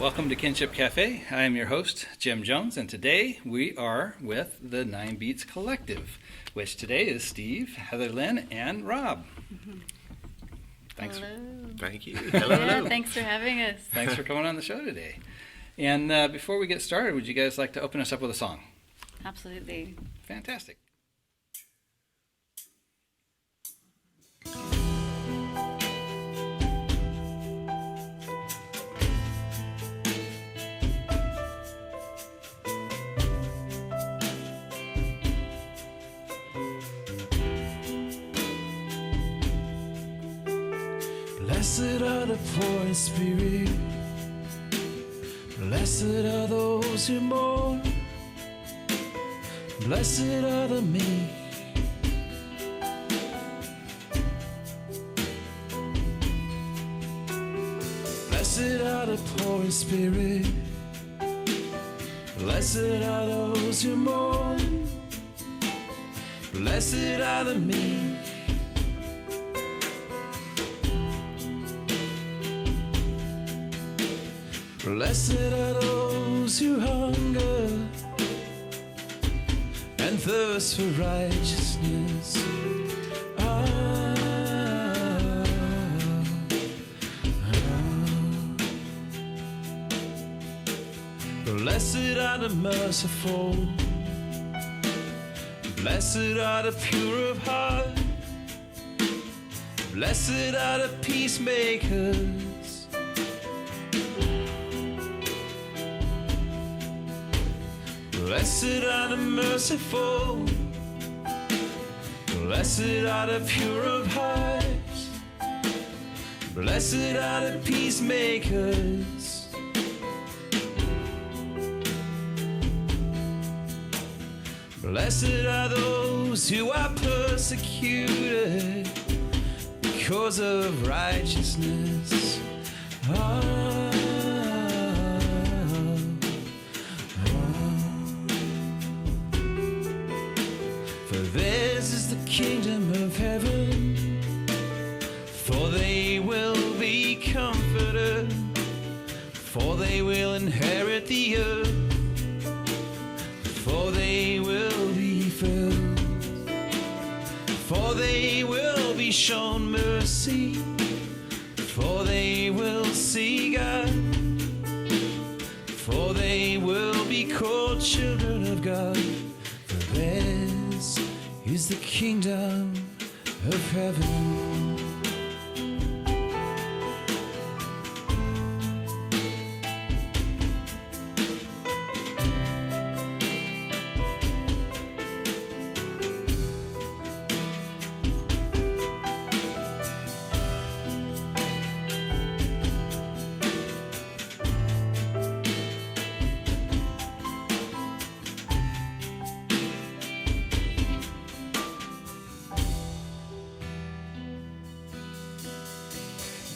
Welcome to Kinship Cafe. I am your host, Jim Jones, and today we are with the 9 Beats Collective, which today is Steve, Heatherlyn, and Rob. Mm-hmm. Thanks. Hello. Thank you. Hello. Yeah, thanks for having us. Thanks for coming on the show today. And before we get started, would you guys like to open us up with a song? Absolutely. Fantastic. Blessed are the poor in spirit, blessed are those who mourn, blessed are the meek, blessed are the poor in spirit, blessed are those who mourn, blessed are the meek. Blessed are those who hunger and thirst for righteousness. Blessed are the merciful, blessed are the pure of heart, blessed are the peacemakers. Blessed are the merciful, blessed are the pure of heart, blessed are the peacemakers. Blessed are those who are persecuted because of righteousness. Theirs is the kingdom of heaven, for they will be comforted, for they will inherit the earth, for they will be filled, for they will be shown mercy, for they will see God, for they will be called children of God. For theirs is the kingdom of heaven.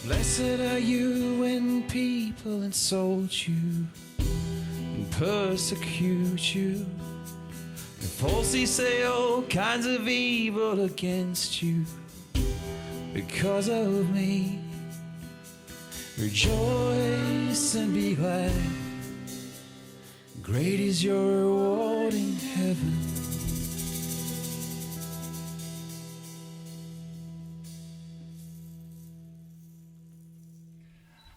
Blessed are you when people insult you and persecute you and falsely say all kinds of evil against you because of me. Rejoice and be glad, great is your reward in heaven.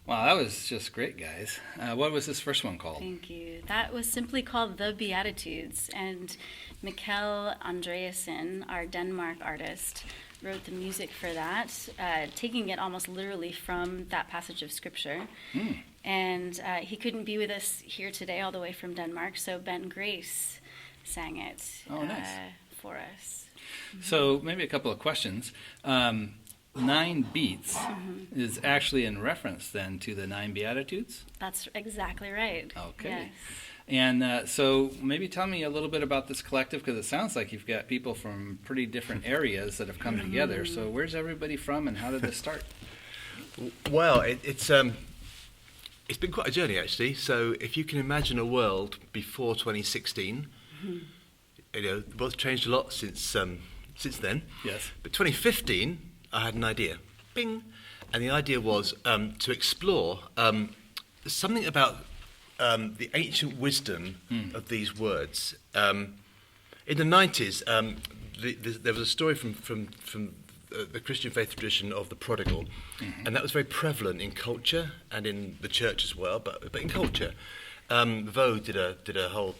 Wow, that was just great, guys. What was this first one called? Thank you. That was simply called The Beatitudes, and Mikkel Andreasen, our Denmark artist, wrote the music for that, taking it almost literally from that passage of Scripture. And he couldn't be with us here today all the way from Denmark, so Ben Grace sang it for us. So maybe a couple of questions. 9 Beats is actually in reference then to the 9 Beatitudes? That's exactly right. Okay. Yes. And so maybe tell me a little bit about this collective, because it sounds like you've got people from pretty different areas that have come together. So where's everybody from and how did this start? Well, it's been quite a journey, actually. So if you can imagine a world before 2016, you know, the world's changed a lot since then. Yes. But 2015, I had an idea. Bing! And the idea was to explore something about the ancient wisdom of these words. In the 90s, there was a story from the Christian faith tradition of the prodigal, and that was very prevalent in culture and in the church as well, but in culture. Vogue did a whole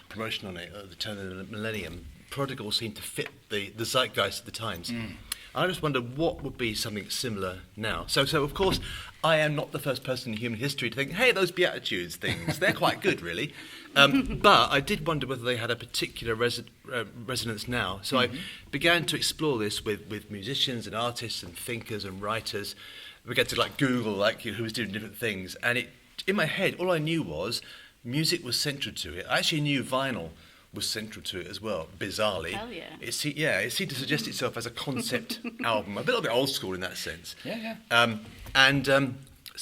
promotion on it at the turn of the millennium. Prodigal seemed to fit the zeitgeist of the times. I just wonder what would be something similar now. So of course, I am not the first person in human history to think, hey, those Beatitudes things, they're quite good, really. But I did wonder whether they had a particular resonance now. So I began to explore this with musicians and artists and thinkers and writers. We began to Google who was doing different things. And in my head, all I knew was music was central to it. I actually knew vinyl was central to it as well, bizarrely. Hell yeah. It seemed to suggest itself as a concept album, a little bit old school in that sense. Yeah. So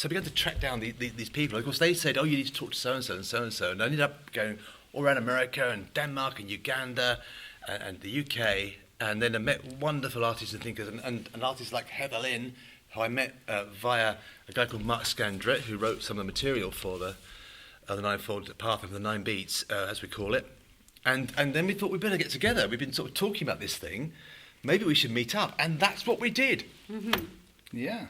I began to track down these people. Of course, they said, oh, you need to talk to so-and-so and so-and-so. And I ended up going all around America and Denmark and Uganda and the UK. And then I met wonderful artists and thinkers, and artists like Heatherlyn, who I met via a guy called Mark Scandrett, who wrote some of the material for the Ninefold Path of the Nine Beats, as we call it. And then we thought we'd better get together. We've been sort of talking about this thing. Maybe we should meet up. And that's what we did. Yeah.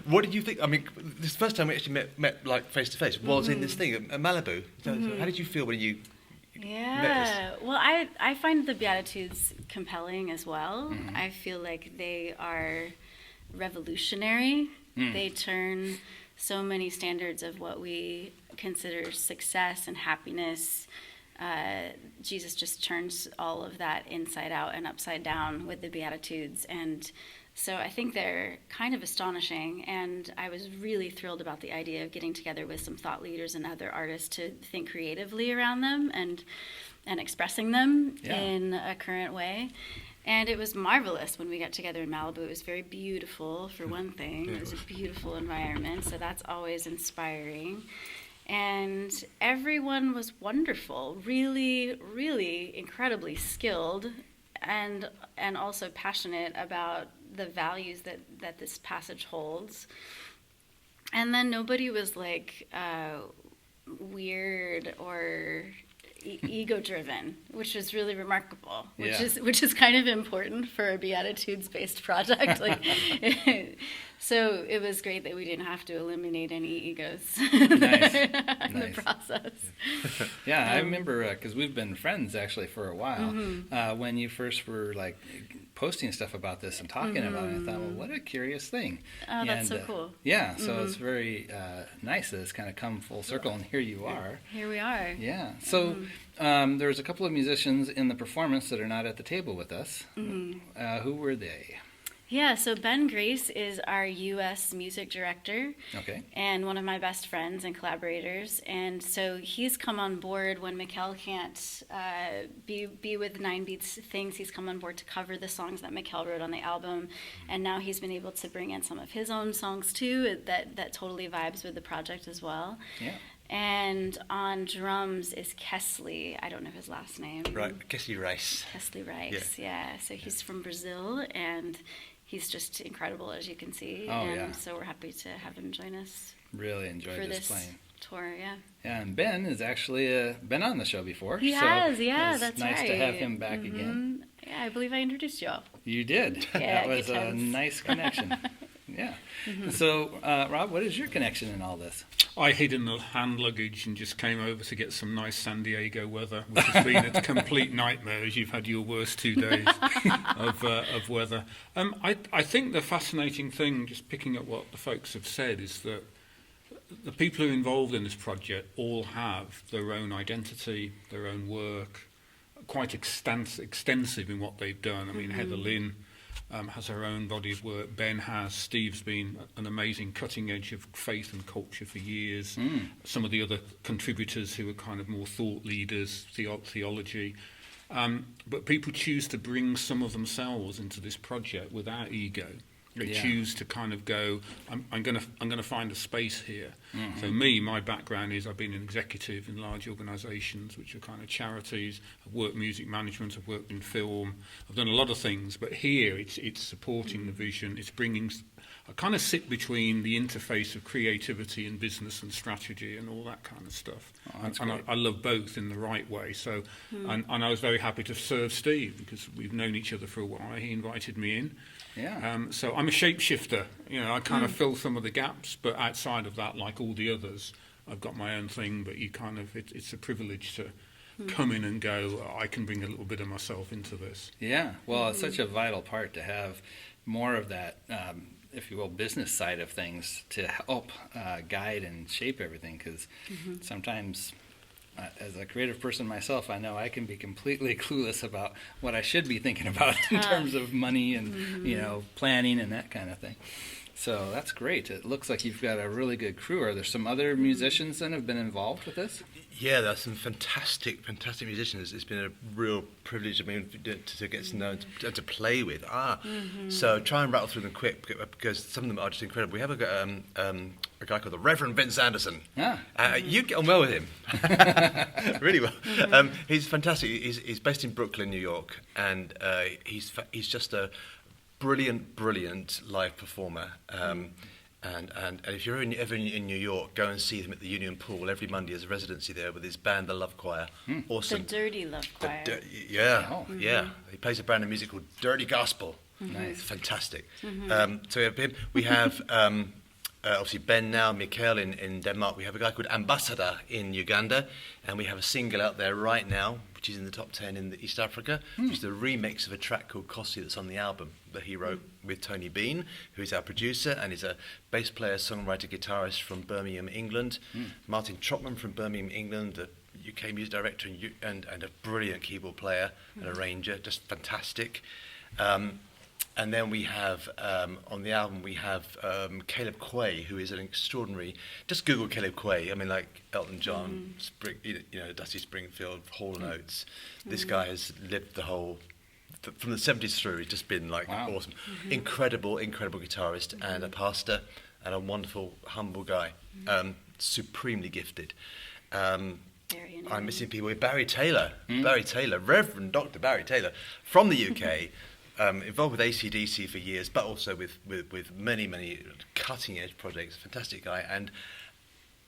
What did you think? I mean, this first time we actually met face to face was in this thing at Malibu. So how did you feel when you met us? Well, I find the Beatitudes compelling as well. I feel like they are revolutionary. They turn so many standards of what we consider success and happiness. Jesus just turns all of that inside out and upside down with the Beatitudes. And so I think they're kind of astonishing. And I was really thrilled about the idea of getting together with some thought leaders and other artists to think creatively around them and expressing them in a current way. And it was marvelous when we got together in Malibu. It was very beautiful, for one thing. It was a beautiful environment, so that's always inspiring. And everyone was wonderful, really, really incredibly skilled, and also passionate about the values that this passage holds. And then nobody was weird or ego-driven, which was really remarkable, which is kind of important for a Beatitudes-based project. So it was great that we didn't have to eliminate any egos in the process. Yeah, I remember because we've been friends actually for a while. When you first were posting stuff about this and talking about it, I thought, well, what a curious thing. Oh, that's so cool. Yeah, so it's very nice that it's kind of come full circle, and here you are. Here we are. Yeah. So there's a couple of musicians in the performance that are not at the table with us. Who were they? Yeah, so Ben Grace is our U.S. music director, and one of my best friends and collaborators. And so he's come on board when Mikkel can't be with Nine Beats things. He's come on board to cover the songs that Mikkel wrote on the album, and now he's been able to bring in some of his own songs too. That totally vibes with the project as well. Yeah. And on drums is Kesley. I don't know his last name. Right, Kesley Rice. Kesley Rice, yeah. So he's from Brazil, and he's just incredible, as you can see. So we're happy to have him join us. Really enjoyed this playing. Tour, yeah. Yeah, and Ben has actually been on the show before. He has, yeah, that's right. It's nice to have him back again. Yeah, I believe I introduced you all. You did. Yeah, that was a nice connection. Yeah. So, Rob, what is your connection in all this? I hid in the hand luggage and just came over to get some nice San Diego weather, which has been a complete nightmare as you've had your worst 2 days of weather. I think the fascinating thing, just picking up what the folks have said, is that the people who are involved in this project all have their own identity, their own work, quite extensive in what they've done. I mean, Heatherlyn has her own body of work. Ben has. Steve's been an amazing cutting edge of faith and culture for years. Some of the other contributors who are kind of more thought leaders, theology. But people choose to bring some of themselves into this project without ego. They Yeah. choose to kind of go, I'm going to find a space here. So my background is I've been an executive in large organisations, which are kind of charities. I've worked music management. I've worked in film. I've done a lot of things. But here, it's supporting the vision. It's bringing. I kind of sit between the interface of creativity and business and strategy and all that kind of stuff. that's and great. I love both in the right way. So, and I was very happy to serve Steve because we've known each other for a while. He invited me in. Yeah. So I'm a shapeshifter. I kind of fill some of the gaps, but outside of that, like all the others, I've got my own thing. But it's a privilege to come in and go, I can bring a little bit of myself into this. Yeah. Well, it's such a vital part to have more of that, if you will, business side of things to help guide and shape everything. Because sometimes, as a creative person myself, I know I can be completely clueless about what I should be thinking about in terms of money and planning and that kind of thing. So that's great. It looks like you've got a really good crew. Are there some other musicians that have been involved with this? Yeah, there's some fantastic musicians. It's been a real privilege of me to get to know and to play with. So try and rattle through them quick because some of them are just incredible. We have a guy called the Reverend Vince Anderson. You get on well with him, really well. He's fantastic. He's based in Brooklyn, New York, and he's just a brilliant live performer. And if you're ever in New York, go and see him at the Union Pool every Monday as a residency there with his band, the Love Choir. Awesome. The Dirty Love Choir. Yeah. He plays a brand of music called Dirty Gospel. Nice. Fantastic. So we have him. We have obviously Ben now, Mikkel in Denmark. We have a guy called Ambassador in Uganda. And we have a single out there right now, which is in the top 10 in East Africa, which is a remix of a track called Kossi that's on the album that he wrote with Tony Bean, who is our producer and is a bass player, songwriter, guitarist from Birmingham, England. Martin Trotman from Birmingham, England, a UK music director and a brilliant keyboard player and arranger, just fantastic. And then we have, on the album, we have Caleb Quay, who is an extraordinary... Just Google Caleb Quay. I mean, like Elton John, Dusty Springfield, Hall & Oates. This guy has lived the whole... From the 70s through, he's just been, awesome. Incredible guitarist and a pastor and a wonderful, humble guy. Supremely gifted. I'm missing people. Barry Taylor, Reverend Dr. Barry Taylor, from the UK... involved with AC/DC for years, but also with many cutting-edge projects. Fantastic guy and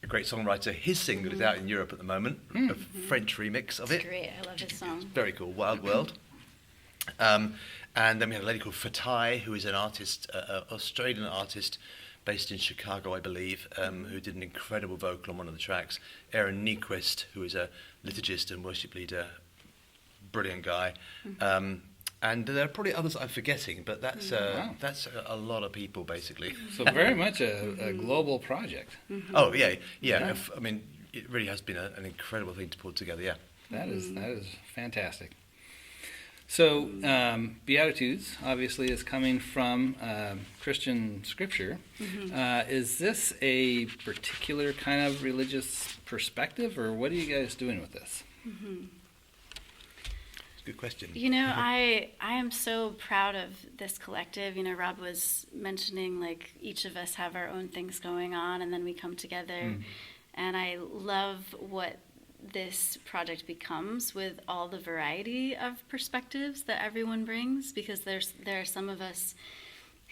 a great songwriter. His single is out in Europe at the moment, a French remix of it. It's great. I love his song. It's very cool, Wild World. And then we have a lady called Fatai, who is an artist, an Australian artist based in Chicago, I believe, who did an incredible vocal on one of the tracks. Aaron Nyquist, who is a liturgist and worship leader, brilliant guy. And there are probably others I'm forgetting, but that's a lot of people, basically. So very much a global project. Oh, yeah. I mean, it really has been an incredible thing to pull together, yeah. That is fantastic. So Beatitudes, obviously, is coming from Christian scripture. Is this a particular kind of religious perspective, or what are you guys doing with this? Good question. I am so proud of this collective. Rob was mentioning each of us have our own things going on and then we come together. And I love what this project becomes with all the variety of perspectives that everyone brings, because there are some of us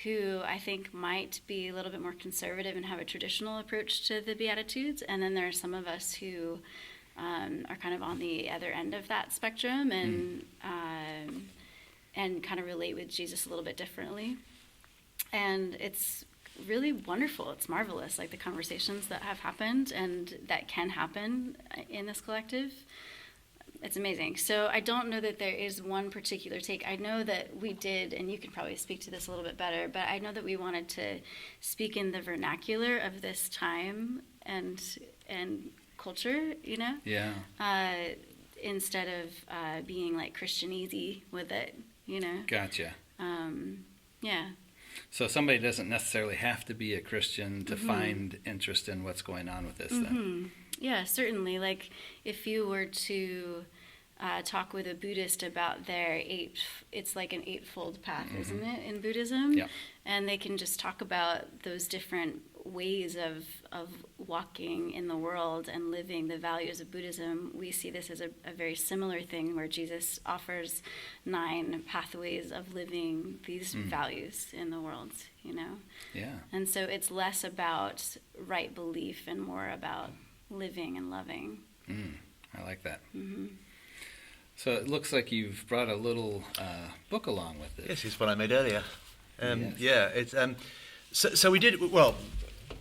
who I think might be a little bit more conservative and have a traditional approach to the Beatitudes. And then there are some of us who are kind of on the other end of that spectrum and kind of relate with Jesus a little bit differently. And it's really wonderful. It's marvelous, the conversations that have happened and that can happen in this collective. It's amazing. So I don't know that there is one particular take. I know that we did, and you can probably speak to this a little bit better, but I know that we wanted to speak in the vernacular of this time and culture, Yeah. Instead of being Christianese with it, Gotcha. Yeah. So somebody doesn't necessarily have to be a Christian to find interest in what's going on with this then? Yeah, certainly. If you were to talk with a Buddhist about it's like an eightfold path, isn't it, in Buddhism? Yeah. And they can just talk about those different ways of walking in the world and living the values of Buddhism. We see this as a very similar thing where Jesus offers 9 pathways of living these values in the world, you know? Yeah. And so it's less about right belief and more about living and loving. I like that. So it looks like you've brought a little book along with it. Yes, it's what I made earlier. Yes. Yeah, it's so we did well.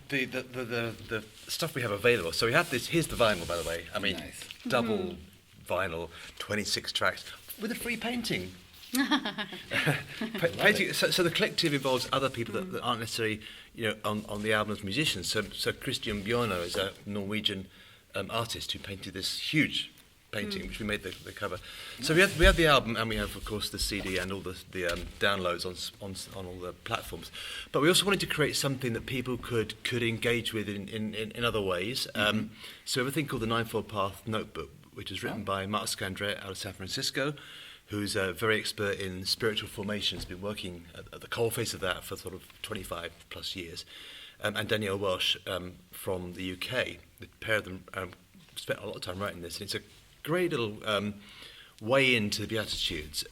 The stuff we have available. So we have this. Here's the vinyl, by the way. I mean, Nice. double vinyl, 26 tracks with a free painting. Painting. So the collective involves other people that aren't necessarily, on the album as musicians. So Christian Bjorno is a Norwegian artist who painted this huge painting, which we made the cover. So we have the album, and we have, of course, the CD and all the downloads on all the platforms. But we also wanted to create something that people could engage with in other ways. So we have a thing called the Ninefold Path Notebook, which is written by Mark Scandrett out of San Francisco, who's a very expert in spiritual formation. Has been working at the coalface of that for sort of 25 plus years. And Danielle Welsh from the UK. The pair of them spent a lot of time writing this, and it's a great little way into the Beatitudes.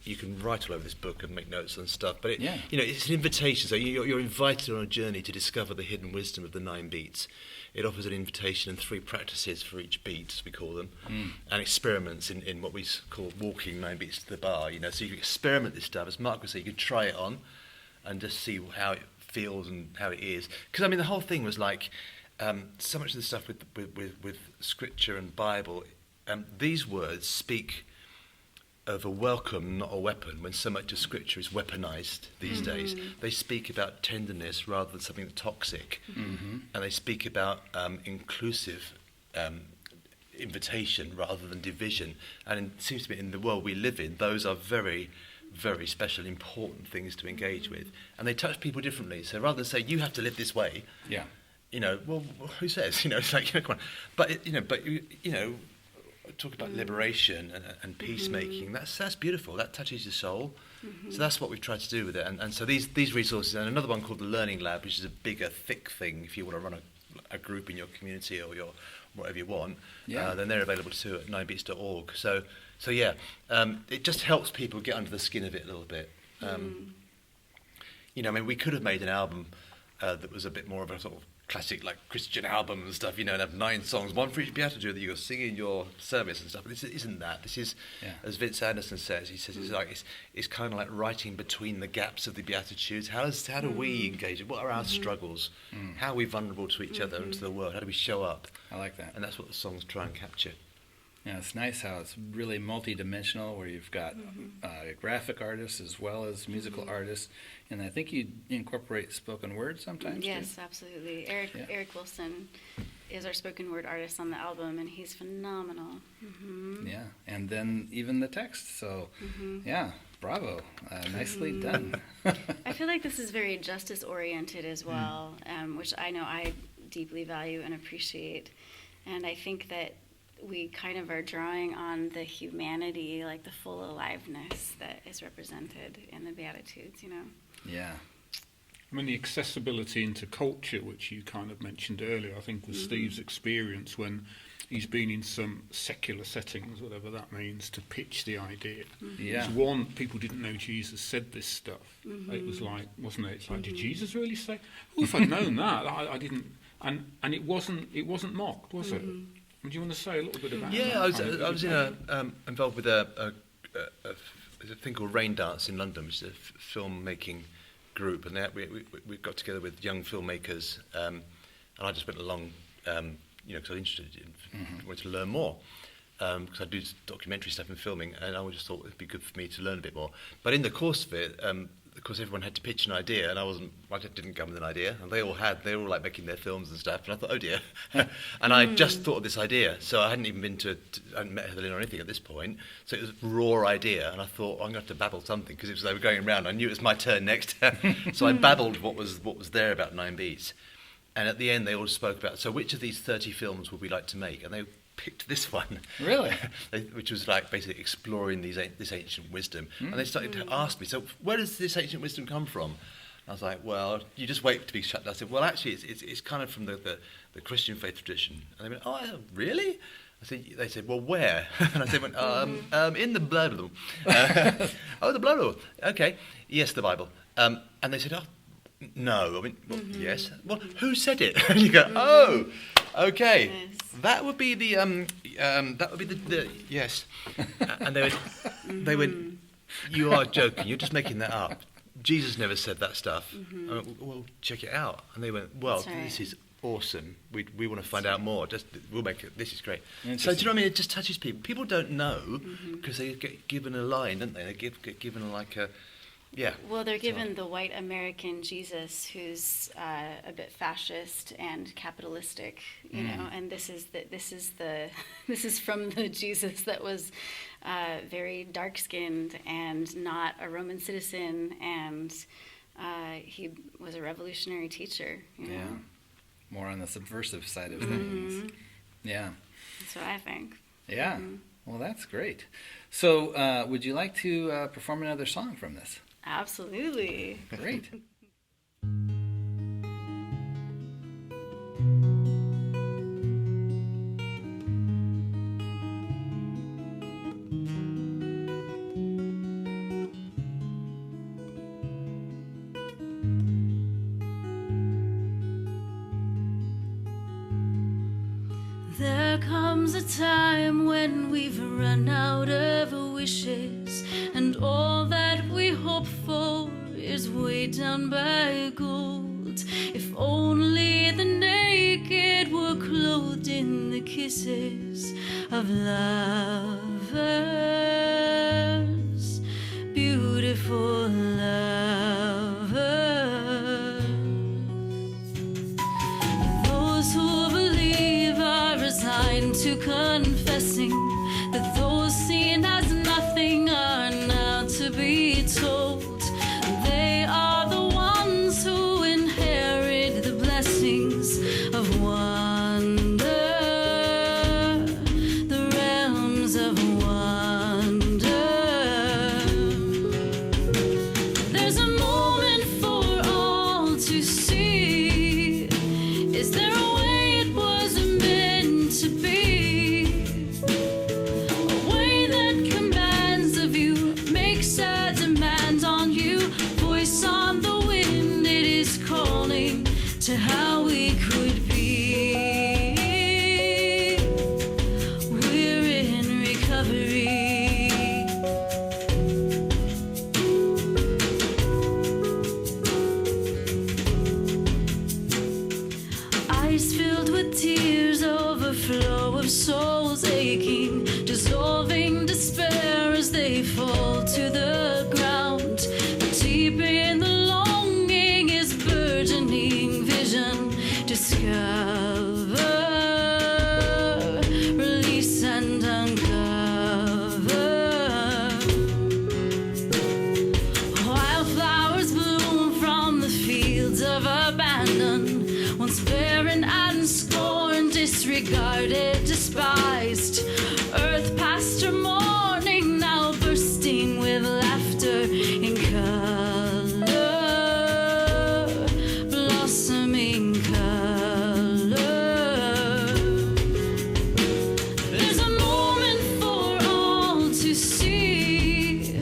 You can write all over this book and make notes and stuff, but it's an invitation. So you're invited on a journey to discover the hidden wisdom of the 9 beats. It offers an invitation and 3 practices for each beat, as we call them, and experiments in what we call walking 9 beats to the bar. So you can experiment this stuff. As Mark would say, you can try it on and just see how it feels and how it is. Because I mean, the whole thing was like so much of the stuff with Scripture and Bible. These words speak of a welcome, not a weapon, when so much of Scripture is weaponized these days. They speak about tenderness rather than something toxic. And they speak about inclusive invitation rather than division. And it seems to me in the world we live in, those are very, very special, important things to engage with. And they touch people differently. So rather than say, you have to live this way, well, who says? It's like, come on. But, talk about liberation and peacemaking. That's beautiful. That touches your soul. So that's what we've tried to do with it. And so these resources, and another one called the Learning Lab, which is a bigger, thick thing if you want to run a group in your community or your whatever you want, then they're available too at 9beats.org. So it just helps people get under the skin of it a little bit. I mean, we could have made an album that was a bit more of a sort of classic, like, Christian album and stuff, and have 9 songs, one for each beatitude that you go sing in your service and stuff. But this isn't that. This is, as Vince Anderson says, it's kind of like writing between the gaps of the beatitudes. How do we engage? What are our struggles? How are we vulnerable to each other and to the world? How do we show up? I like that. And that's what the songs try and capture. Yeah, it's nice how it's really multi-dimensional, where you've got graphic artists as well as musical artists, and I think you incorporate spoken word sometimes. Yes, too. absolutely. Eric Wilson is our spoken word artist on the album, and he's phenomenal. Yeah, and then even the text. So, bravo, nicely done. I feel like this is very justice-oriented as well, which I know I deeply value and appreciate, and I think that we kind of are drawing on the humanity, like the full aliveness that is represented in the Beatitudes, Yeah. I mean, the accessibility into culture, which you kind of mentioned earlier, I think was Steve's experience when he's been in some secular settings, whatever that means, to pitch the idea. Yeah. One, people didn't know Jesus said this stuff. It was like, wasn't it? It's like, did Jesus really say? Oh, if I'd known that, I didn't. And it wasn't mocked, was it? Do you want to say a little bit about that? Yeah, I was involved with a thing called Rain Dance in London, which is a filmmaking group, and we got together with young filmmakers, and I just went along, because I was interested in wanted to learn more, because I do documentary stuff and filming, and I just thought it'd be good for me to learn a bit more. But in the course of it, of course, everyone had to pitch an idea, and I didn't come with an idea, and they were all like making their films and stuff, and I thought, oh dear, and I just thought of this idea, so I hadn't even I hadn't met Heatherlyn or anything at this point, so it was a raw idea, and I thought, I'm going to have to babble something, because they were going around, I knew it was my turn next, so I babbled what was there about 9 beats, and at the end they all spoke about, so which of these 30 films would we like to make, and picked this one. Really? Which was like basically exploring this ancient wisdom. And they started to ask me, so where does this ancient wisdom come from? I was like, well, you just wait to be shut down. I said, well, actually, it's kind of from the Christian faith tradition. And they went, oh, really? They said, well, where? And I said, in the Bible. Oh, the Bible. Okay. Yes, the Bible. And they said, oh, no. I mean, well, yes. Well, who said it? And you go, oh, okay. Yes. That would be the yes. And they went, you are joking. You're just making that up. Jesus never said that stuff. I went, well, check it out. And they went, well, That's right. this is awesome. We want to find out more. We'll make it. This is great. So do Interesting. you know what I mean? It just touches people. People don't know because they get given a line, don't they? They get given like a, yeah. Well, they're given the white American Jesus, who's a bit fascist and capitalistic, you know. And this is from the Jesus that was very dark-skinned and not a Roman citizen, and he was a revolutionary teacher. You Yeah. know? More on the subversive side of things. Yeah. That's what I think. Yeah. Well, that's great. So, would you like to perform another song from this? Absolutely. Great. There comes a time when we've run out of wishes, and all that we hope for is weighed down by gold. If only the naked were clothed in the kisses of lovers, beautiful lovers. Those who believe are resigned to confessing that those seen as nothing are now to be told. They are the ones who inherit the blessings of wonder, the realms of wonder. There's a moment for all to see. Is there a way it was meant to be? A way that commands of you, makes a demand on you. Voice on the wind, it is calling to how we could be. We're in recovery. Eyes filled with tears, overflow of souls aching, dissolving despair as they fall to the ground. Deep in the longing is burgeoning vision. Discover, release and uncover. Wildflowers bloom from the fields of abandon, once barren and scorned, disregarded, despised. Earth past her morning, now bursting with laughter in color, blossoming color. There's a moment for all to see.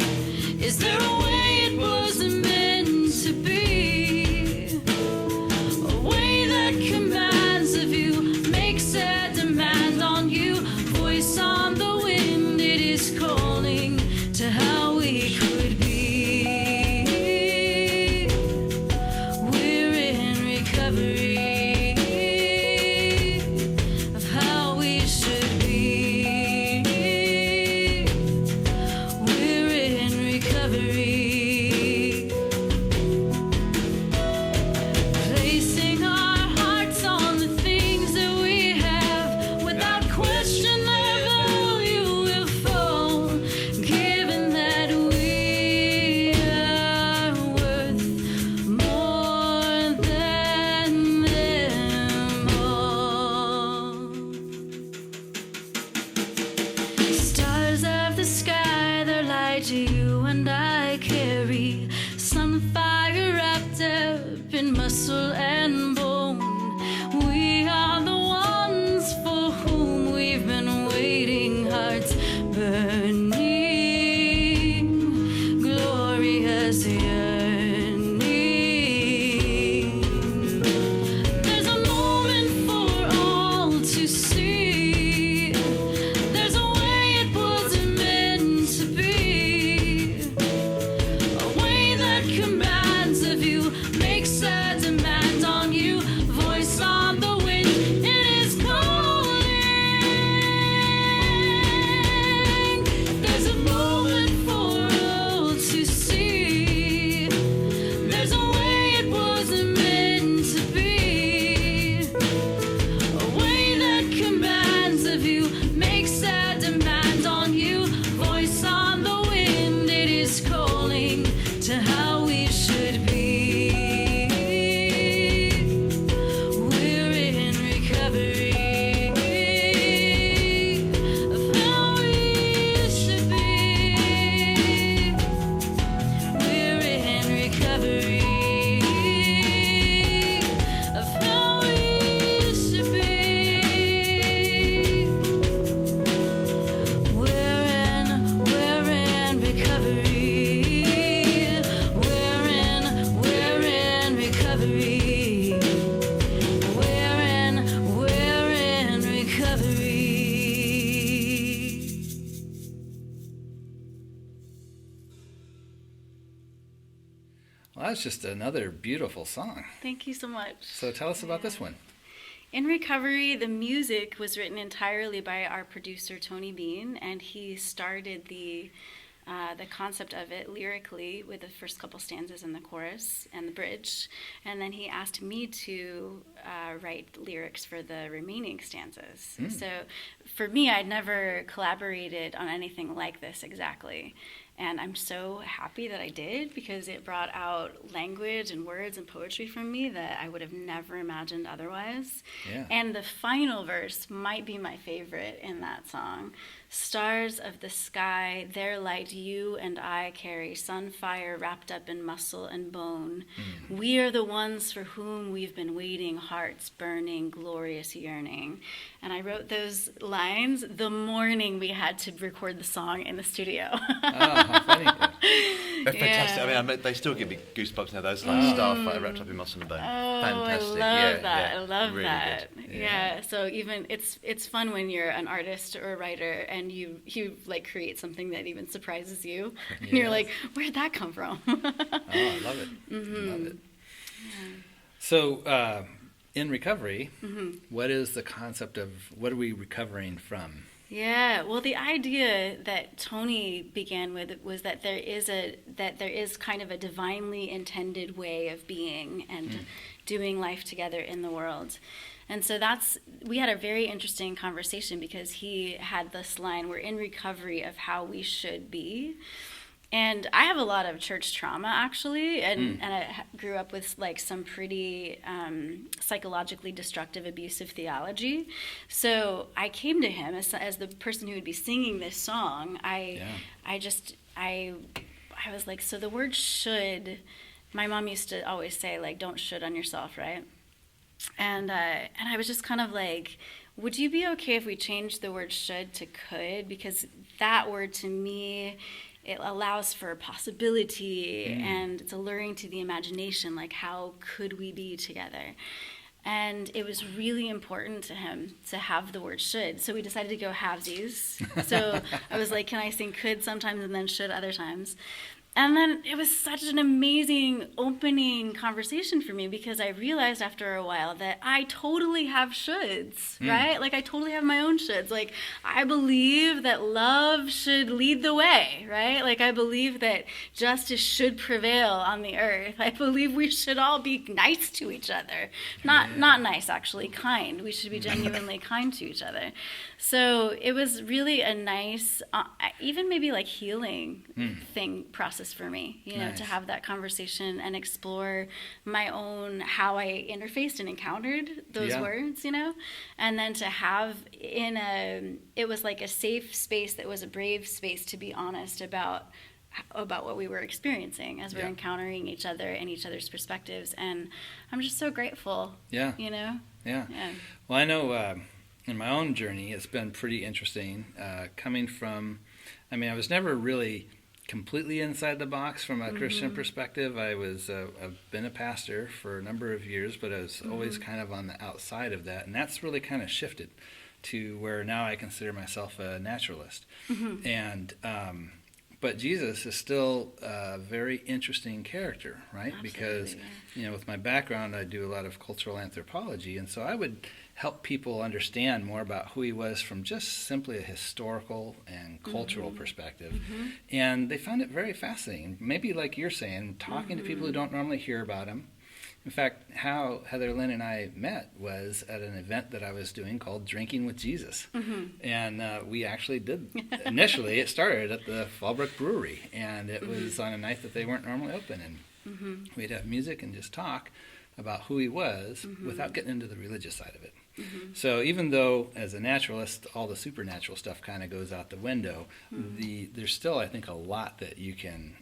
Is there a way it was meant to be? A way that commands of you, makes a demand on you. Voice on the wind, it is calling to how we could be. We're in recovery of how we should be. We're in recovery. Placing our hearts on the things that we have, without question their value will fall, given that we are worth more than muscle and bone. We are the ones for whom we've been waiting, hearts burning, glorious yearning. There's a moment for all to see. There's a way it wasn't meant to be. A way that commands of you, makes a demand on you. Voice on the wind, it is calling. There's a moment for all to see. There's a way it wasn't meant to be. A way that commands of you, makes a demand on you. Voice on the wind, it is calling to how we should be. We're in recovery of how we should be. We're in recovery of how we should be. We're in recovery. We're in recovery. We're in recovery. Well, that's just another beautiful song. Thank you so much. So tell us about this one. In Recovery, the music was written entirely by our producer Tony Bean, and he started the concept of it lyrically with the first couple stanzas and the chorus and the bridge, and then he asked me to write lyrics for the remaining stanzas. So for me, I'd never collaborated on anything like this exactly. And I'm so happy that I did, because it brought out language and words and poetry from me that I would have never imagined otherwise. Yeah. And the final verse might be my favorite in that song. Stars of the sky, their light you and I carry, sunfire wrapped up in muscle and bone. We are the ones for whom we've been waiting, hearts burning, glorious yearning. And I wrote those lines the morning we had to record the song in the studio. Oh, how funny. They're fantastic. Yeah. I mean, they still give me goosebumps now. Those like starfire wrapped up in muscle and bone. Oh, Fantastic. I love yeah, that. yeah. I love Really that. good. Yeah. So even it's fun when you're an artist or a writer and you like create something that even surprises you. And you're Yes. like, where'd that come from? Oh, I love it. Love it. So, in recovery, what is the concept of what are we recovering from? Yeah, well, the idea that Tony began with was that there is kind of a divinely intended way of being and doing life together in the world. And so we had a very interesting conversation, because he had this line, we're in recovery of how we should be. And I have a lot of church trauma, actually, and I grew up with like some pretty psychologically destructive, abusive theology. So I came to him as the person who would be singing this song. I was like, so the word should, my mom used to always say, like, don't should on yourself, right? And I was just kind of like, would you be okay if we changed the word should to could? Because that word to me, it allows for possibility and it's alluring to the imagination, like how could we be together? And it was really important to him to have the word should. So we decided to go halvesies. So I was like, can I sing could sometimes and then should other times? And then it was such an amazing opening conversation for me, because I realized after a while that I totally have shoulds, right? Like I totally have my own shoulds. Like I believe that love should lead the way, right? Like I believe that justice should prevail on the earth. I believe we should all be nice to each other. Not nice, actually, kind. We should be genuinely kind to each other. So it was really a nice, even maybe like healing process for me, you know, Nice. to have that conversation and explore my own, how I interfaced and encountered those words, you know, and then to have it was like a safe space that was a brave space to be honest about about what we were experiencing as we're Yeah. encountering each other and each other's perspectives. And I'm just so grateful. Yeah. You know? Yeah. Yeah. Well, I know in my own journey, it's been pretty interesting coming from, I mean, I was never really completely inside the box from a Christian perspective. I've been a pastor for a number of years, but I was always kind of on the outside of that. And that's really kind of shifted to where now I consider myself a naturalist. And, but Jesus is still a very interesting character, right? Absolutely, Because, yeah. you know, with my background, I do a lot of cultural anthropology. And so I would help people understand more about who he was from just simply a historical and cultural perspective. And they found it very fascinating. Maybe like you're saying, talking to people who don't normally hear about him. In fact, how Heatherlyn and I met was at an event that I was doing called Drinking with Jesus. And we actually did, initially it started at the Fallbrook Brewery, and it was on a night that they weren't normally open. And we'd have music and just talk about who he was without getting into the religious side of it. So even though as a naturalist all the supernatural stuff kind of goes out the window, there's still, I think, a lot that you can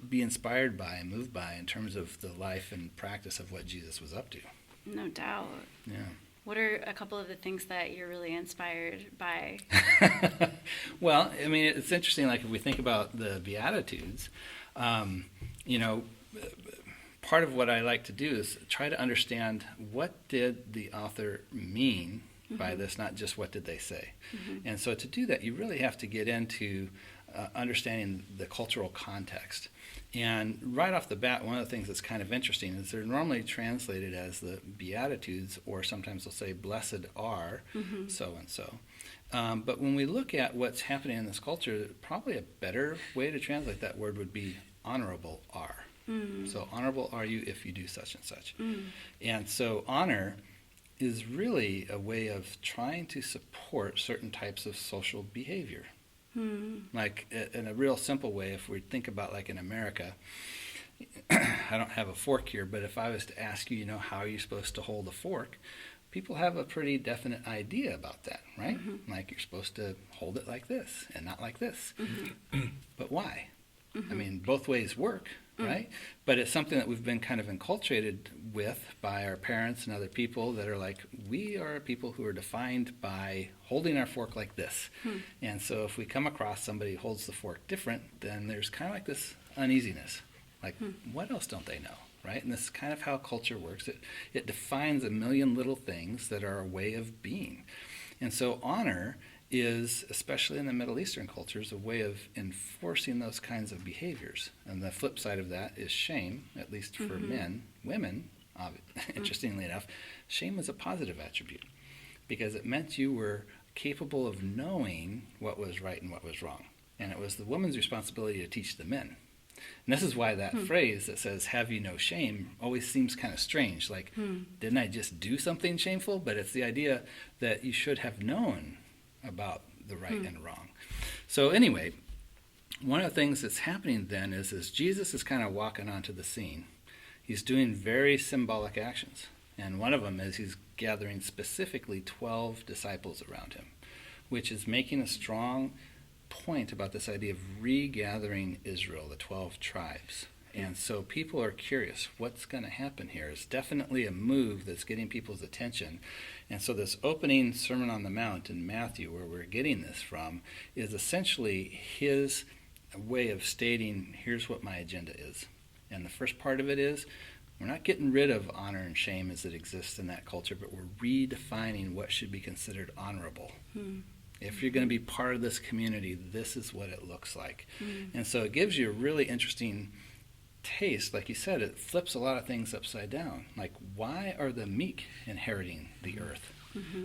be inspired by and moved by in terms of the life and practice of what Jesus was up to. No doubt. Yeah. What are a couple of the things that you're really inspired by? Well, I mean, it's interesting, like if we think about the Beatitudes, you know, part of what I like to do is try to understand what did the author mean by this, not just what did they say. And so to do that, you really have to get into understanding the cultural context. And right off the bat, one of the things that's kind of interesting is they're normally translated as the Beatitudes, or sometimes they'll say, blessed are so-and-so. But when we look at what's happening in this culture, probably a better way to translate that word would be honorable are. So honorable are you if you do such and such. And so honor is really a way of trying to support certain types of social behavior. Like in a real simple way, if we think about like in America, I don't have a fork here, but if I was to ask you, you know, how are you supposed to hold a fork? People have a pretty definite idea about that, right? Like you're supposed to hold it like this and not like this. But why? I mean, both ways work, right? But it's something that we've been kind of enculturated with by our parents and other people that are like, we are people who are defined by holding our fork like this. And so if we come across somebody who holds the fork different, then there's kind of like this uneasiness. Like, what else don't they know, right? And this is kind of how culture works. It defines a million little things that are a way of being. And so honor is, especially in the Middle Eastern cultures, a way of enforcing those kinds of behaviors. And the flip side of that is shame, at least for men. Women, interestingly enough, shame was a positive attribute because it meant you were capable of knowing what was right and what was wrong. And it was the woman's responsibility to teach the men. And this is why that phrase that says, have you no shame, always seems kind of strange. Like, didn't I just do something shameful? But it's the idea that you should have known about the right and wrong. So anyway, one of the things that's happening then is Jesus is kind of walking onto the scene. He's doing very symbolic actions. And one of them is he's gathering specifically 12 disciples around him, which is making a strong point about this idea of regathering Israel, the 12 tribes. And so people are curious, what's going to happen here? It's definitely a move that's getting people's attention. And so this opening Sermon on the Mount in Matthew, where we're getting this from, is essentially his way of stating, here's what my agenda is. And the first part of it is, we're not getting rid of honor and shame as it exists in that culture, but we're redefining what should be considered honorable. If you're going to be part of this community, this is what it looks like. And so it gives you a really interesting taste. Like you said, it flips a lot of things upside down. Like, why are the meek inheriting the earth?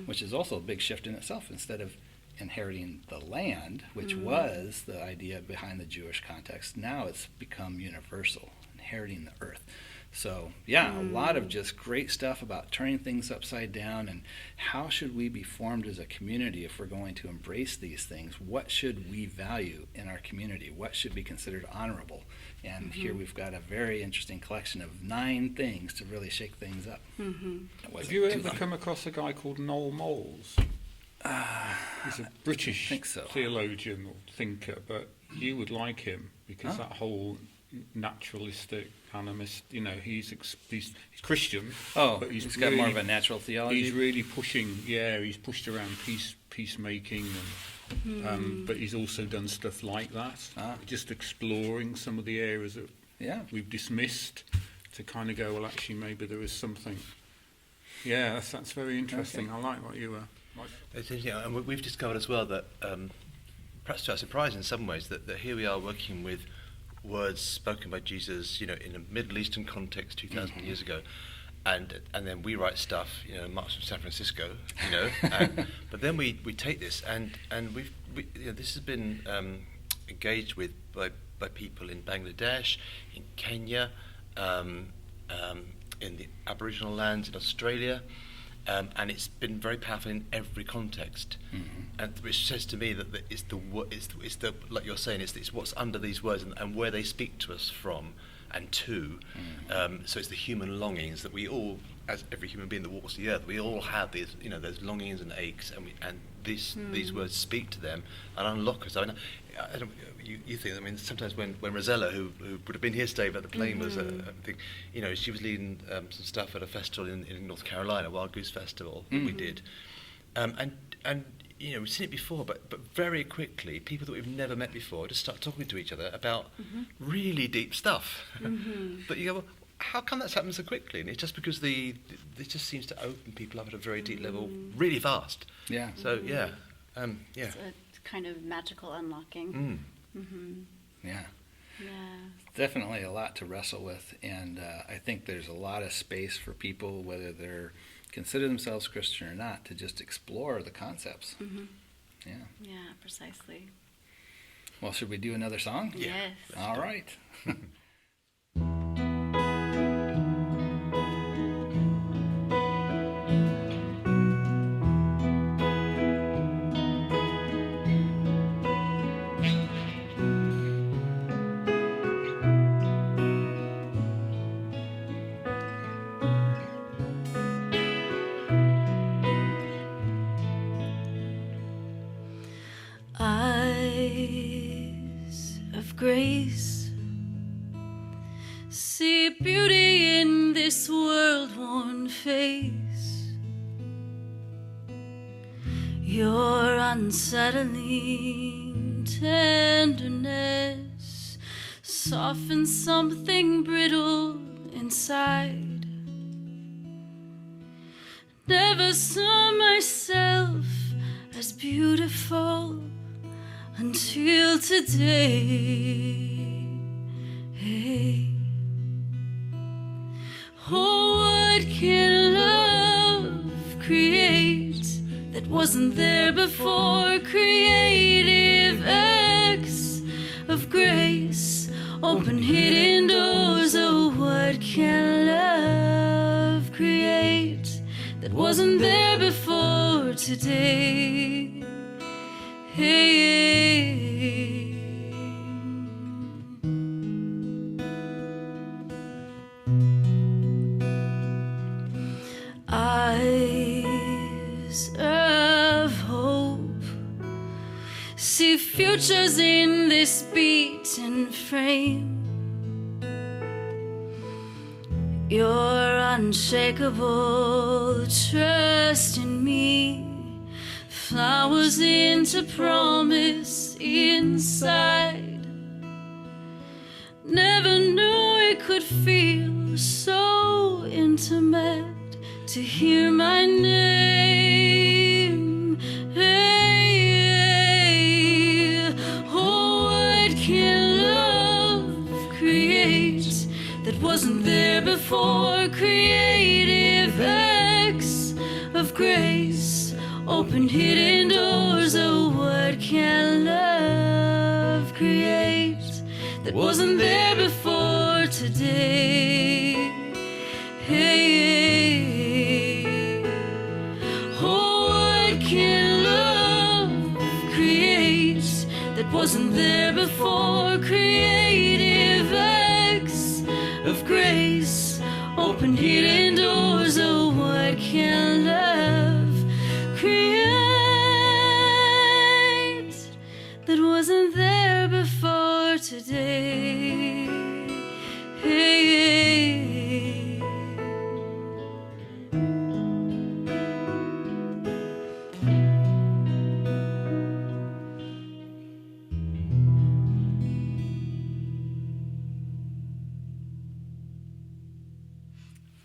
Which is also a big shift in itself. Instead of inheriting the land, which was the idea behind the Jewish context, now it's become universal, inheriting the earth. So, yeah, a lot of just great stuff about turning things upside down and how should we be formed as a community if we're going to embrace these things? What should we value in our community? What should be considered honorable? And here we've got a very interesting collection of 9 things to really shake things up. Have you ever come across a guy called Noel Moles? He's a British think so. theologian or thinker, but you would like him because that whole naturalistic animist, you know, he's Christian. Oh, but he's got more of a natural theology. He's really pushing. Yeah, he's pushed around peacemaking, and but he's also done stuff like that. Just exploring some of the areas that we've dismissed to kind of go, well, actually, maybe there is something. Yeah, that's very interesting. Okay. I like what you were. It's interesting, and we've discovered as well that, perhaps to our surprise in some ways, that here we are working with words spoken by Jesus, you know, in a Middle Eastern context 2,000 years ago, and then we write stuff, you know, Mark's from San Francisco, you know, but then we take this and we you know, this has been engaged with by people in Bangladesh, in Kenya, in the Aboriginal lands in Australia. And it's been very powerful in every context, and which says to me that it's the like you're saying, it's what's under these words and where they speak to us from and to. So it's the human longings that we all, as every human being that walks the earth, we all have these, you know, those longings and aches, and these words speak to them and unlock us. I mean, I don't, you think? I mean, sometimes when Rosella, who would have been here today, but the plane was, I think, you know, she was leading some stuff at a festival in North Carolina, Wild Goose Festival, that we did, and you know, we've seen it before, but very quickly, people that we've never met before just start talking to each other about really deep stuff. But you go, well, how come that's happened so quickly? And it's just because it just seems to open people up at a very deep level, really fast. Yeah. So yeah. It's a kind of magical unlocking. Yeah. Yeah. Definitely a lot to wrestle with, and I think there's a lot of space for people, whether they're consider themselves Christian or not, to just explore the concepts. Yeah. Yeah, precisely. Well, should we do another song? Yes. All right. Eyes of grace, see beauty in this world-worn face. Your unsettling tenderness softens something brittle inside. Never saw myself as beautiful until today. Oh, what can love create that wasn't there before? Creative acts of grace, open hidden doors. Oh, what can love create that wasn't there before today? Eyes of hope, see futures in this beaten frame. Your unshakable trust in me, flowers into promise inside. Never knew it could feel so intimate to hear my name. Oh, what can love create that wasn't there before? Creative acts of grace, open hidden doors. Oh, what can love create that wasn't there before today? Oh, what can love create that wasn't there before? Creative acts of grace, open hidden doors. Oh, what can love create that wasn't there before?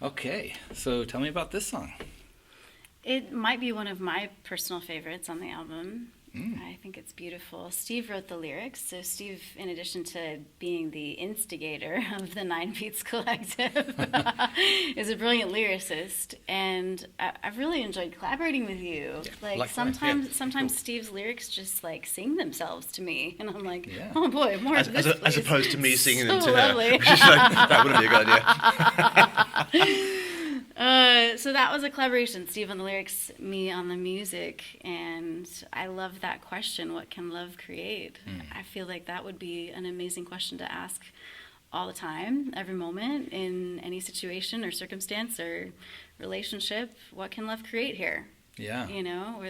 Okay, so tell me about this song. It might be one of my personal favorites on the album. I think it's beautiful. Steve wrote the lyrics. So Steve, in addition to being the instigator of the Nine Beats Collective, is a brilliant lyricist. And I've really enjoyed collaborating with you. Like likewise, sometimes Steve's lyrics just like sing themselves to me, and I'm like, Yeah. oh boy, more of this, As please. opposed to me singing So them to lovely. her. Which is like, that wouldn't be a good idea. So that was a collaboration, Steve on the lyrics, me on the music, and I love that question, what can love create? I feel like that would be an amazing question to ask all the time, every moment, in any situation or circumstance or relationship. What can love create here? Yeah. You know,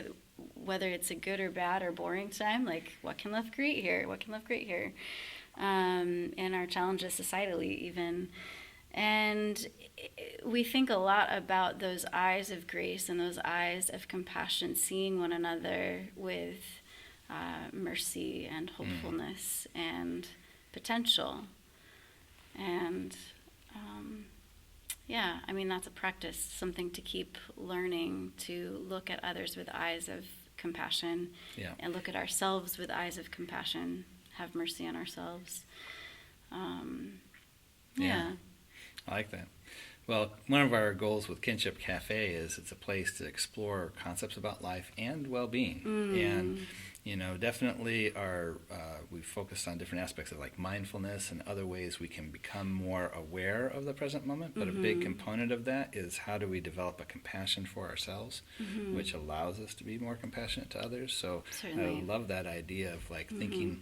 whether it's a good or bad or boring time, like, what can love create here? What can love create here? And our challenges societally even. And we think a lot about those eyes of grace and those eyes of compassion, seeing one another with mercy and hopefulness and potential. And yeah, I mean, that's a practice, something to keep learning, to look at others with eyes of compassion, Yeah. and look at ourselves with eyes of compassion, have mercy on ourselves. Yeah. I like that. Well, one of our goals with Kinship Cafe is it's a place to explore concepts about life and well-being. And, you know, definitely we've focused on different aspects of like mindfulness and other ways we can become more aware of the present moment. But a big component of that is how do we develop a compassion for ourselves, which allows us to be more compassionate to others. So Certainly. I love that idea of like thinking,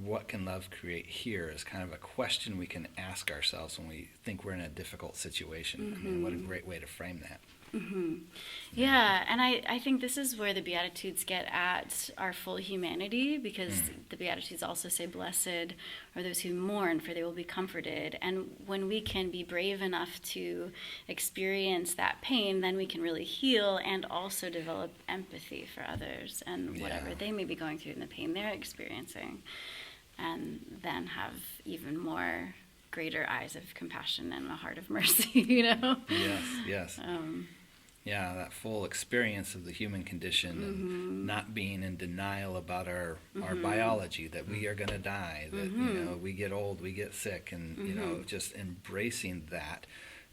what can love create here is kind of a question we can ask ourselves when we think we're in a difficult situation. I mean, what a great way to frame that. Yeah, and I think this is where the Beatitudes get at our full humanity, because the Beatitudes also say, blessed are those who mourn, for they will be comforted. And when we can be brave enough to experience that pain, then we can really heal and also develop empathy for others and whatever Yeah. they may be going through and the pain they're experiencing. And then have even more greater eyes of compassion and a heart of mercy, you know? Yes. Yeah, that full experience of the human condition and not being in denial about our biology, that we are going to die, that, you know, we get old, we get sick, and, you know, just embracing that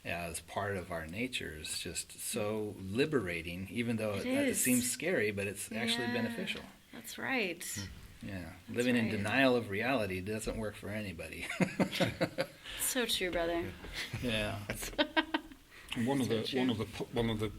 as part of our nature is just so liberating, even though It it is. seems scary, but it's actually Yeah, beneficial. That's right. Yeah, living in right. denial of reality doesn't work for anybody. So true, brother. Yeah. And one of true.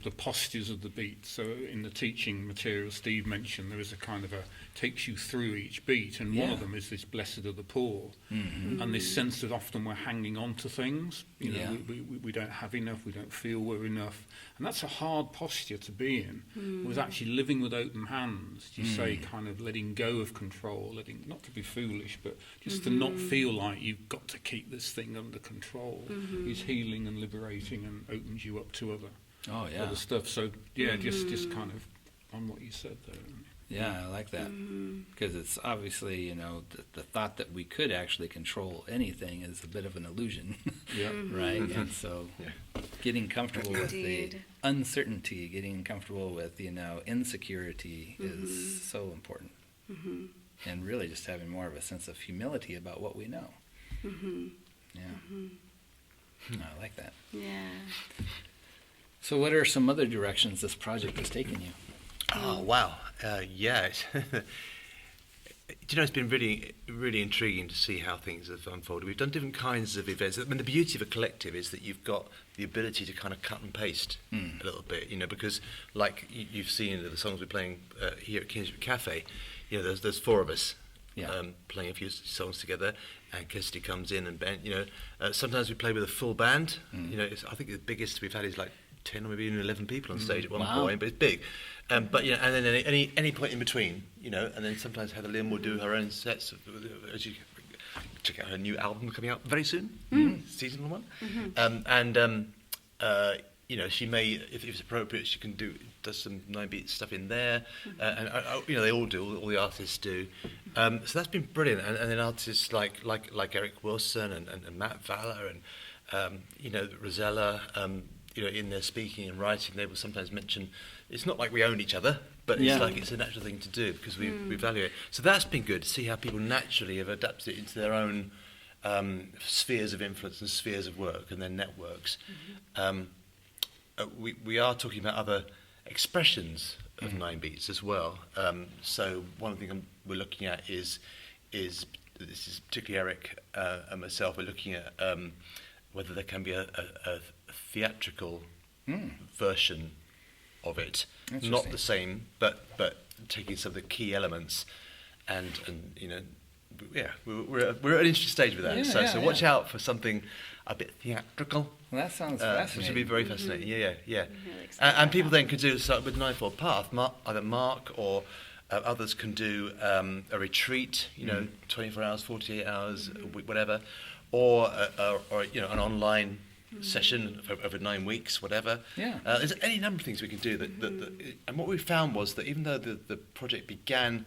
the postures of the beat. So in the teaching material Steve mentioned, there is a kind of a takes you through each beat, and one of Yeah. them is this blessed are the poor, and this sense of often we're hanging on to things. You know, Yeah. we don't have enough, we don't feel we're enough, and that's a hard posture to be in. It was actually living with open hands. You say kind of letting go of control, letting not to be foolish, but just to not feel like you've got to keep this thing under control. Is healing and liberating and opens you up to other stuff. So yeah, just kind of on what you said there. Yeah, I like that, because it's obviously, you know, the thought that we could actually control anything is a bit of an illusion, Yeah. right? And so getting comfortable with the Indeed. uncertainty, getting comfortable with, you know, insecurity is so important. And really just having more of a sense of humility about what we know. Yeah. I like that. Yeah. So what are some other directions this project has taken you? Oh, wow. Yeah. Do you know, it's been really, really intriguing to see how things have unfolded. We've done different kinds of events. I mean, the beauty of a collective is that you've got the ability to kind of cut and paste a little bit, you know, because like you've seen the songs we're playing here at Kinship Cafe, you know, there's four of us playing a few songs together, and Kirsty comes in, and Ben, you know, sometimes we play with a full band. You know, I think the biggest we've had is like 10 or maybe even 11 people on stage at one point, but it's big. But you know, and then any point in between, you know, and then sometimes Heatherlyn will do her own sets. As you check out her new album coming out very soon, season 1, you know, she may, if it's appropriate, she can does some 9-beat stuff in there, and you know, they all do, all the artists do. So that's been brilliant, and then artists like Eric Wilson and Matt Valler and you know, Rosella. in their speaking and writing, they will sometimes mention it's not like we own each other, but Yeah. it's like it's a natural thing to do because we value it. So that's been good to see how people naturally have adapted it into their own spheres of influence and spheres of work and their networks. We are talking about other expressions of 9 beats as well. So one of the things we're looking at is this is particularly Eric and myself. We're looking at whether there can be a theatrical version of it, not Interesting. the same, but taking some of the key elements, and we're at an interesting stage with that. Yeah, So watch out for something a bit theatrical. Well, that sounds Which fascinating. would be very fascinating. Yeah. really excited And about people that. then could do something with Ninefold Path. Either Mark or others can do a retreat. 24 hours, 48 hours, a week, whatever, or an online session over 9 weeks, whatever. Yeah. There's any number of things we can do. And what we found was that even though the project began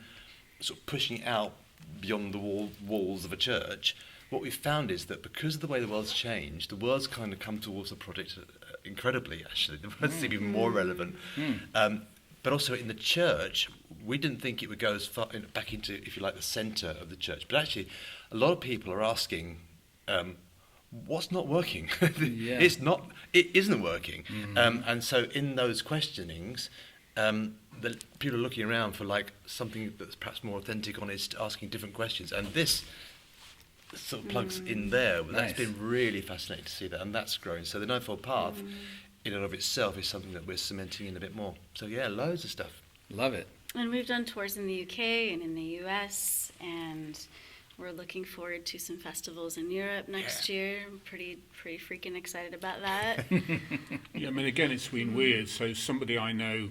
sort of pushing out beyond the walls of a church, what we've found is that because of the way the world's changed, the world's kind of come towards the project incredibly, actually. The world's seem even more relevant. But also in the church, we didn't think it would go as far back into, if you like, the centre of the church. But actually, a lot of people are asking, what's not working? Yeah. It isn't working. And so in those questionings, the people are looking around for like something that's perhaps more authentic, honest, asking different questions. And this sort of plugs in there. That's Nice. been really fascinating to see that, and that's growing. So the Ninefold Path, in and of itself, is something that we're cementing in a bit more. So yeah, loads of stuff. Love it. And we've done tours in the UK and in the US, and we're looking forward to some festivals in Europe next year. I'm pretty freaking excited about that. Yeah, I mean, again, it's been weird. So somebody I know,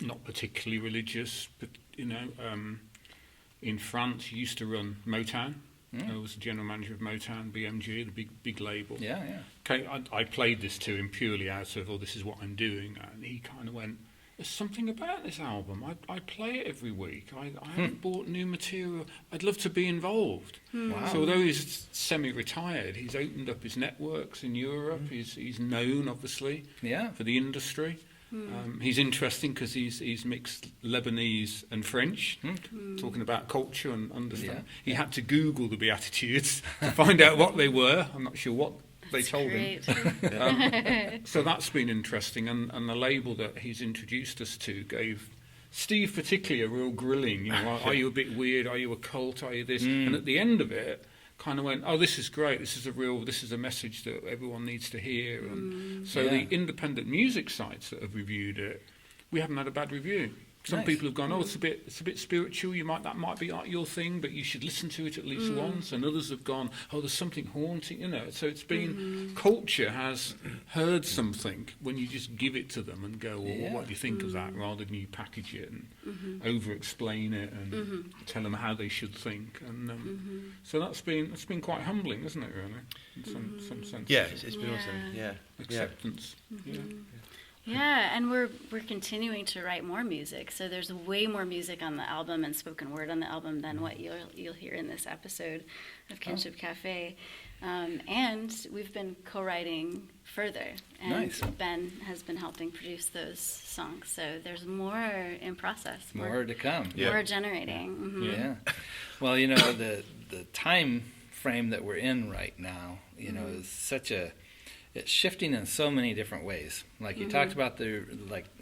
not particularly religious, but in France, used to run Motown. I was the general manager of Motown, BMG, the big label. Yeah. Okay, I played this to him purely out of, this is what I'm doing, and he kind of went, there's something about this album. I play it every week. I haven't bought new material. I'd love to be involved. Wow. So although he's semi-retired, he's opened up his networks in Europe. He's known, obviously, Yeah. for the industry. He's interesting because he's mixed Lebanese and French, talking about culture and understand. Yeah. He had to Google the Beatitudes to find out what they were. I'm not sure what they told him. Great. So that's been interesting, and the label that he's introduced us to gave Steve particularly a real grilling. Are you a bit weird? Are you a cult? Are you this? And at the end of it, kind of went, this is great. This is a message that everyone needs to hear. And so the independent music sites that have reviewed it, we haven't had a bad review. Some Nice. people have gone, it's a bit spiritual. That might be like your thing, but you should listen to it at least once. And others have gone, there's something haunting, So it's been culture has heard something when you just give it to them and go, well, what do you think of that, rather than you package it and over-explain it and tell them how they should think. And so that's been quite humbling, isn't it? Really, in some sense. Yeah, it's been awesome. Yeah. Acceptance. Yeah. Yeah, and we're continuing to write more music. So there's way more music on the album and spoken word on the album than what you'll hear in this episode of Kinship Cafe. And we've been co-writing further, and Nice. Ben has been helping produce those songs. So there's more in process. More to come. Yeah. More generating. Yeah. Well, the time frame that we're in right now, is such it's shifting in so many different ways. Like you talked about the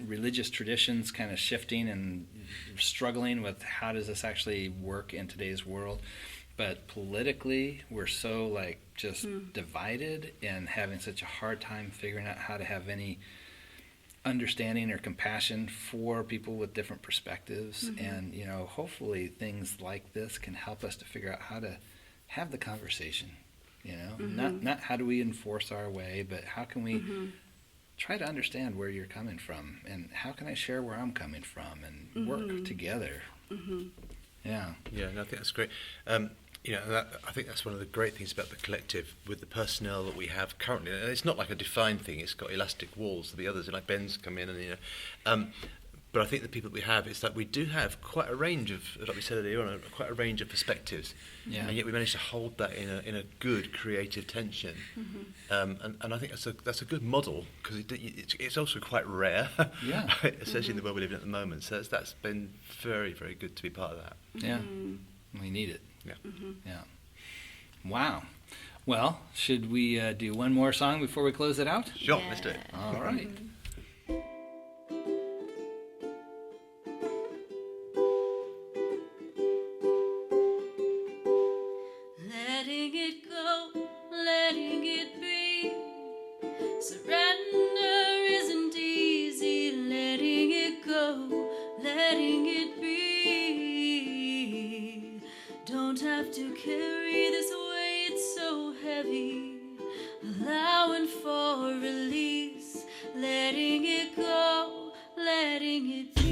religious traditions kind of shifting and struggling with how does this actually work in today's world. But politically, we're so just divided and having such a hard time figuring out how to have any understanding or compassion for people with different perspectives. And, hopefully things like this can help us to figure out how to have the conversation. Not how do we enforce our way, but how can we try to understand where you're coming from, and how can I share where I'm coming from, and work together. Yeah. Yeah, no, I think that's great. I think that's one of the great things about the collective with the personnel that we have currently. And it's not like a defined thing; it's got elastic walls. There'll be others, like Ben's come in, and But I think the people that we have, it's like we do have quite a range of, like we said earlier on, quite a range of perspectives, Yeah. and yet we manage to hold that in a good creative tension. And I think that's a good model, because it's also quite rare, Yeah. especially in the world we live in at the moment. So that's been very, very good to be part of that. Yeah. We need it. Yeah. Yeah. Wow. Well, should we do one more song before we close it out? Sure, let's do it. All right. Letting it go, letting it be. Surrender isn't easy. Letting it go, letting it be. Don't have to carry this weight so heavy. Allowing for release. Letting it go, letting it be.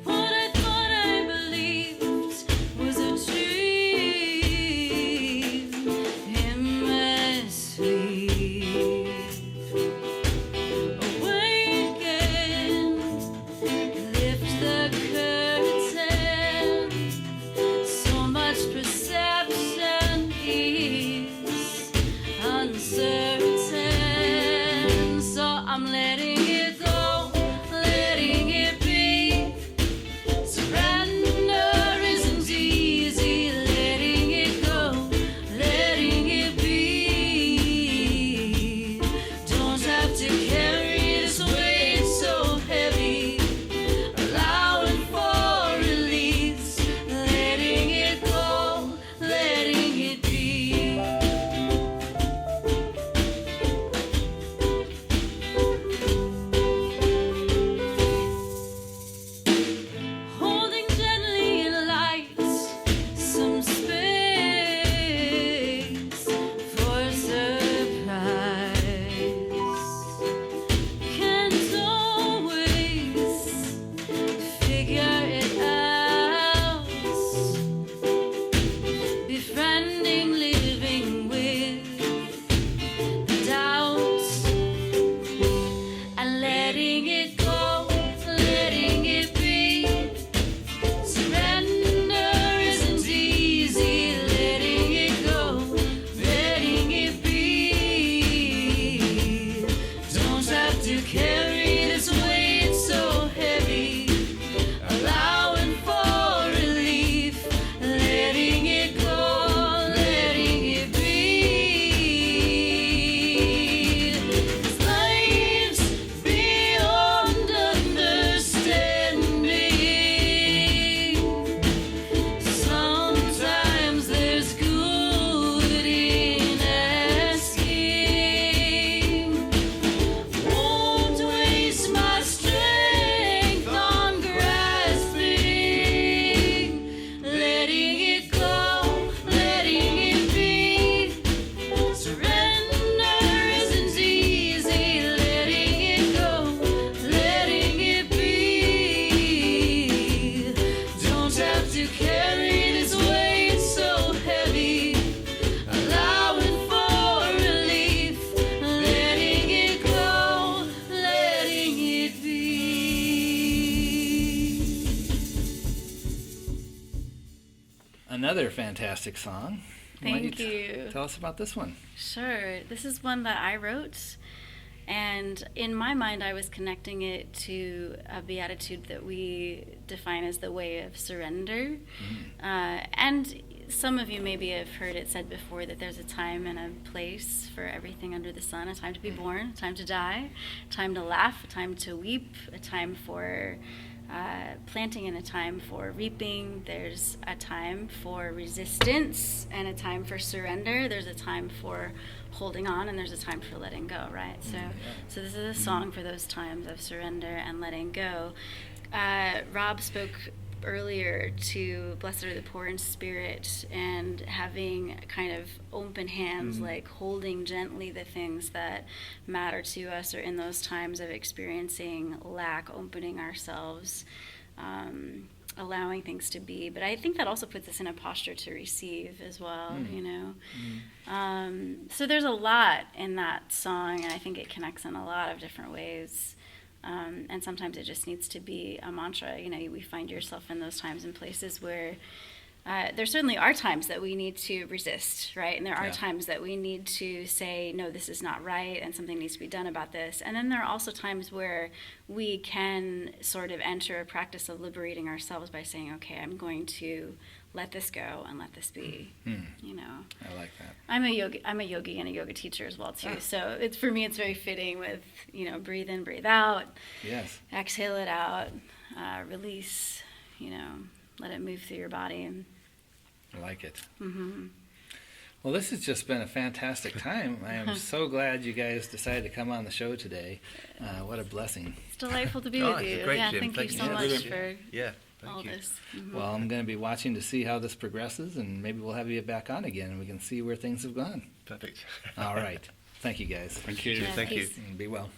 What I thought I believed was a dream in my sleep. Awaken, lift the curtain. So much perception is uncertain. So I'm letting it go, letting it be. Surrender isn't easy. Letting it go, letting it be. Don't have to carry this weight so heavy. Allowing for release. Letting it go, letting it be. Holding gently in light some space for surprise. Can't always figure it out. Befriending, living with doubts, and letting it go, letting it be. Surrender isn't easy. Letting it go, letting it be. Don't have to carry this weight so heavy. Allowing for relief. Letting it go, letting it be. 'Cause life's beyond understanding. Sometimes there's good in asking. Won't waste my strength on grasping. Letting it go, letting it be. Surrender isn't easy. Letting it go, letting it be. Don't have to carry this weight so heavy. Allowing for relief. Letting it go, letting it be. Another fantastic song. Why don't Thank you. Tell us about this one. Sure. This is one that I wrote, and in my mind, I was connecting it to a beatitude that we define as the way of surrender. And some of you maybe have heard it said before that there's a time and a place for everything under the sun, a time to be born, a time to die, a time to laugh, a time to weep, a time for planting and a time for reaping. There's a time for resistance and a time for surrender. There's a time for holding on and there's a time for letting go, right? So this is a song for those times of surrender and letting go. Rob spoke earlier to blessed are the poor in spirit and having kind of open hands, like holding gently the things that matter to us, or in those times of experiencing lack, opening ourselves allowing things to be. But I think that also puts us in a posture to receive as well, you know. So there's a lot in that song, and I think it connects in a lot of different ways. And sometimes it just needs to be a mantra. You know, we find yourself in those times and places where there certainly are times that we need to resist, right? And there are times that we need to say, no, this is not right, and something needs to be done about this. And then there are also times where we can sort of enter a practice of liberating ourselves by saying, okay, I'm going to let this go and let this be. You know, I like that. I'm a yogi and a yoga teacher as well too. So it's, for me, it's very fitting with, you know, breathe in, breathe out. Yes. Exhale it out, release. You know, let it move through your body. I like it. Well, this has just been a fantastic time. I am so glad you guys decided to come on the show today. What a blessing. It's delightful to be Oh, with it's you. great, Yeah, Jim. thank you Thank so you. much Yeah. for Yeah, thank all you. this. Well, I'm going to be watching to see how this progresses, and maybe we'll have you back on again, and we can see where things have gone. Perfect. All right. Thank you, guys. Thank you. Yeah, Thank you. peace. And be well.